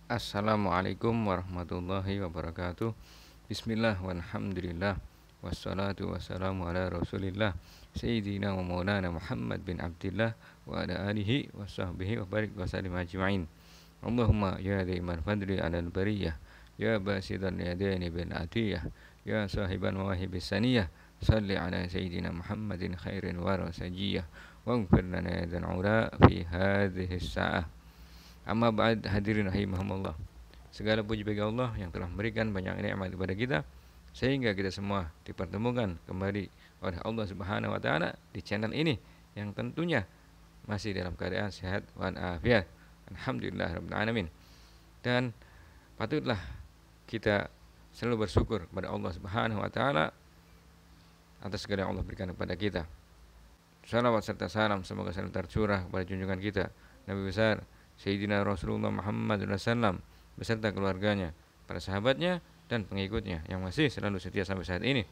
Assalamualaikum warahmatullahi wabarakatuh. Bismillah walhamdulillah wassalatu wassalamu ala rasulillah Sayyidina wa maulana Muhammad bin Abdillah wa ala alihi wa sahbihi wa barik wa salim ajma'in. Allahumma ya daiman fadli ala al-bariyah, ya basidan yadaini bil atiyah, ya sahiban mawahibis saniyah, salli ala Sayyidina Muhammadin khairin warasajiyah wa gfir lana ya dzal ula fi hadhihi sa'ah. Amma ba'd, hadirin rahimakumullah. Segala puji bagi Allah yang telah memberikan banyak nikmat kepada kita sehingga kita semua dipertemukan kembali oleh Allah Subhanahu wa taala di channel ini yang tentunya masih dalam keadaan sehat walafiat. Alhamdulillahirabbil alamin. Dan patutlah kita selalu bersyukur kepada Allah Subhanahu wa taala atas segala yang Allah berikan kepada kita. Salawat serta salam semoga selalu tercurah kepada junjungan kita Nabi besar Sayyidina Rasulullah Muhammad SAW beserta keluarganya, para sahabatnya, dan pengikutnya yang masih selalu setia sampai saat ini.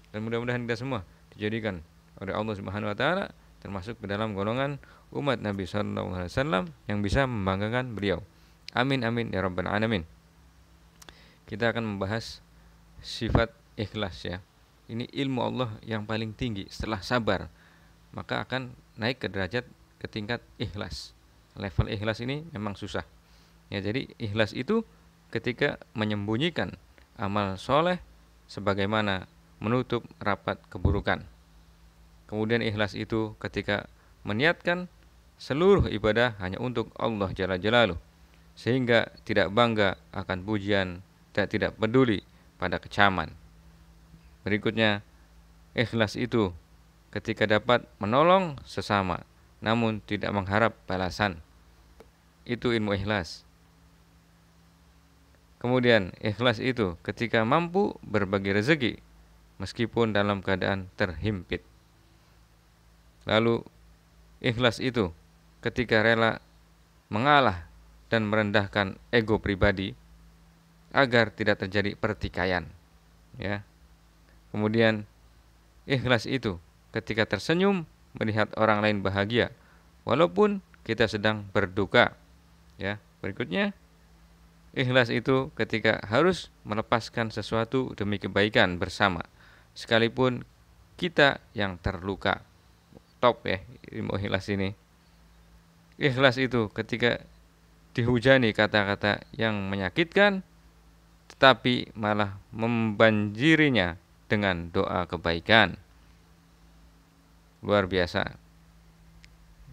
Dan mudah-mudahan kita semua dijadikan oleh Allah Subhanahu wa taala termasuk ke dalam golongan umat Nabi SAW yang bisa membanggakan beliau. Amin amin ya rabbal alamin. Kita akan membahas sifat ikhlas ya. Ini ilmu Allah yang paling tinggi setelah sabar, maka akan naik ke derajat ke tingkat ikhlas. Level ikhlas ini memang susah ya. Jadi ikhlas itu ketika menyembunyikan amal soleh sebagaimana menutup rapat keburukan. Kemudian ikhlas itu ketika meniatkan seluruh ibadah hanya untuk Allah Jalla Jalaluh, sehingga tidak bangga akan pujian dan tidak peduli pada kecaman. Berikutnya, ikhlas itu ketika dapat menolong sesama namun tidak mengharap balasan. Itu ilmu ikhlas. Kemudian ikhlas itu ketika mampu berbagi rezeki meskipun dalam keadaan terhimpit. Lalu ikhlas itu ketika rela mengalah dan merendahkan ego pribadi agar tidak terjadi pertikaian ya. Kemudian ikhlas itu ketika tersenyum melihat orang lain bahagia walaupun kita sedang berduka ya. Berikutnya, ikhlas itu ketika harus melepaskan sesuatu demi kebaikan bersama sekalipun kita yang terluka. Top ya ilmu ikhlas ini. Ikhlas itu ketika dihujani kata-kata yang menyakitkan tetapi malah membanjirinya dengan doa kebaikan. Luar biasa.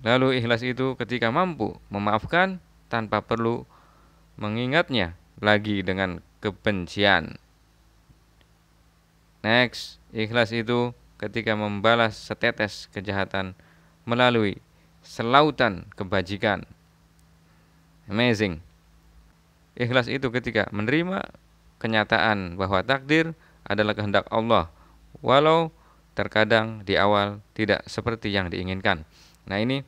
Lalu ikhlas itu ketika mampu memaafkan tanpa perlu mengingatnya lagi dengan kebencian. Next, ikhlas itu ketika membalas setetes kejahatan melalui selautan kebajikan. Amazing. Ikhlas itu ketika menerima kenyataan bahwa takdir adalah kehendak Allah, walau terkadang di awal tidak seperti yang diinginkan. Nah ini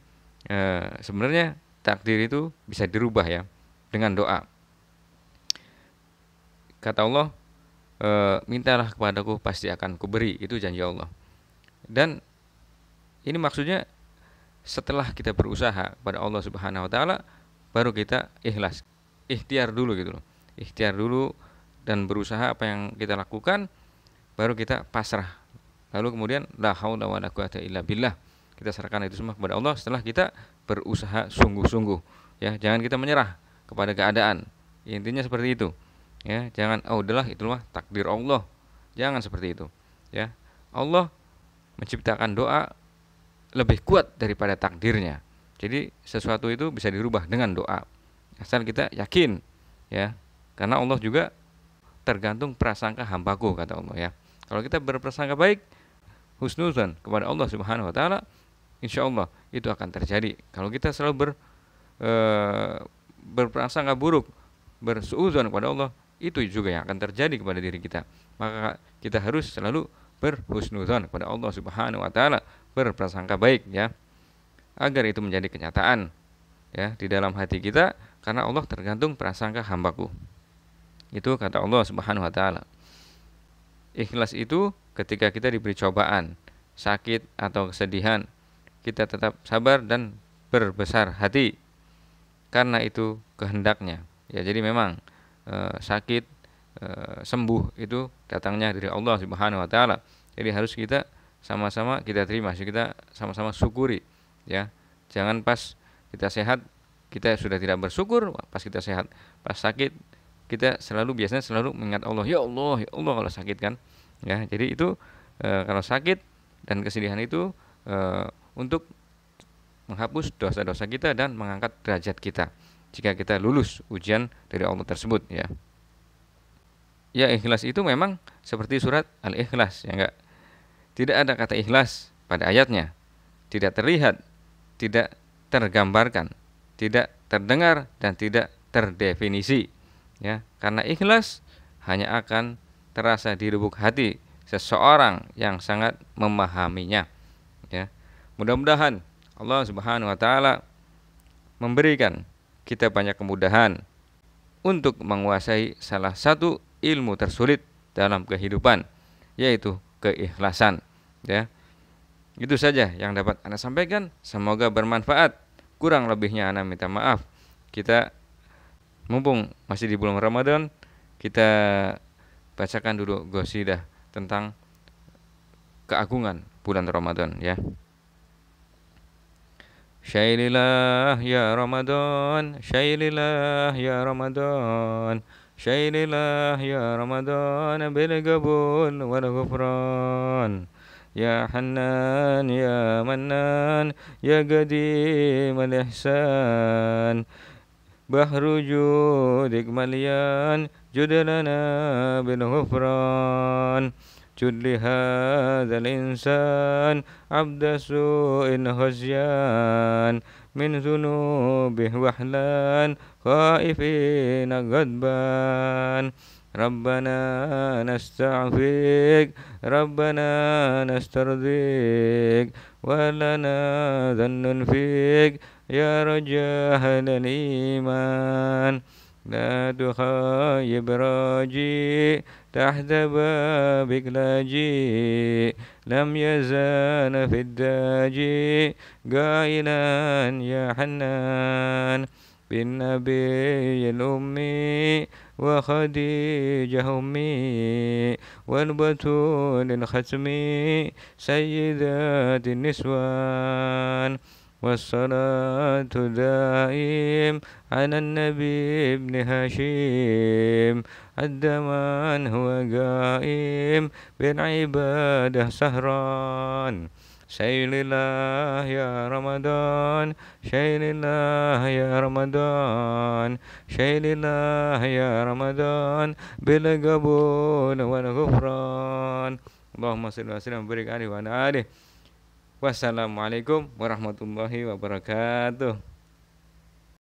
sebenarnya takdir itu bisa dirubah ya dengan doa. Kata Allah, mintalah kepadaku pasti akan kuberi, itu janji Allah. Dan ini maksudnya setelah kita berusaha pada Allah Subhanahu wa taala baru kita ikhlas. Ikhtiar dulu gitu loh. Ikhtiar dulu dan berusaha apa yang kita lakukan baru kita pasrah. Lalu kemudian la haula wala quwata illa billah. Kita serahkan itu semua kepada Allah setelah kita berusaha sungguh-sungguh. Ya, jangan kita menyerah kepada keadaan. Intinya seperti itu. Ya, jangan udahlah itulah takdir Allah. Jangan seperti itu. Ya. Allah menciptakan doa lebih kuat daripada takdirnya. Jadi sesuatu itu bisa dirubah dengan doa. Asal kita yakin, ya. Karena Allah juga tergantung prasangka hambaku kata Allah ya. Kalau kita berprasangka baik, husnuzan kepada Allah Subhanahu wa taala, insyaallah itu akan terjadi. Kalau kita selalu berprasangka buruk, bersuudzon kepada Allah, itu juga yang akan terjadi kepada diri kita. Maka kita harus selalu berhusnuzan kepada Allah Subhanahu wa taala, berprasangka baik ya. Agar itu menjadi kenyataan ya di dalam hati kita karena Allah tergantung prasangka hambaku. Itu kata Allah Subhanahu wa taala. Ikhlas itu ketika kita diberi cobaan, sakit atau kesedihan, kita tetap sabar dan berbesar hati karena itu kehendaknya. Ya, jadi memang sakit sembuh itu datangnya dari Allah Subhanahu wa taala. Jadi harus kita sama-sama kita terima, kita sama-sama syukuri ya. Jangan pas kita sehat kita sudah tidak bersyukur, pas kita sehat, pas sakit kita biasanya selalu mengingat Allah. Ya Allah kalau sakit kan. Ya, jadi itu kalau sakit dan kesedihan itu untuk menghapus dosa-dosa kita dan mengangkat derajat kita jika kita lulus ujian dari Allah tersebut ya. Ya, ikhlas itu memang seperti surat Al-Ikhlas ya enggak. Tidak ada kata ikhlas pada ayatnya. Tidak terlihat, tidak tergambarkan, tidak terdengar dan tidak terdefinisi ya. Karena ikhlas hanya akan terasa di lubuk hati seseorang yang sangat memahaminya ya. Mudah-mudahan Allah Subhanahu wa taala memberikan kita banyak kemudahan untuk menguasai salah satu ilmu tersulit dalam kehidupan, yaitu keikhlasan ya. Itu saja yang dapat Anda sampaikan, semoga bermanfaat. Kurang lebihnya Anda minta maaf. Kita mumpung masih di bulan Ramadan, kita bacakan dulu qasidah tentang keagungan bulan Ramadan ya. Syairilah ya Ramadan, syairilah ya Ramadan, syairilah ya Ramadan bil qabul wal ghufran. Ya Hannan ya Mannan ya Qadim al ihsan, bahru judik malian judlana bil ghufran. جد لهذا الإنسان عبد سوء خزيان من ذنوبه وحلان خائفين غضبان ربنا نستعفيك ربنا نسترضيك ولنا ظن فيك يا رجاء الإيمان لا تخيب راجي تحت بابك لاجي لم يزال في الداجي قائلا يا حنان بالنبي الأمي وخديجة أمي والبتول الختمي سيدات النسوان والصلاة دائم على النبي ابن هاشم الدمان هو قائم بالعبادة سهران شيل الله يا رمضان شيل الله يا رمضان شيل الله يا رمضان بالقبول والغفران اللهم صل وسلم وبارك عليه وعلى آله. Wassalamualaikum warahmatullahi wabarakatuh.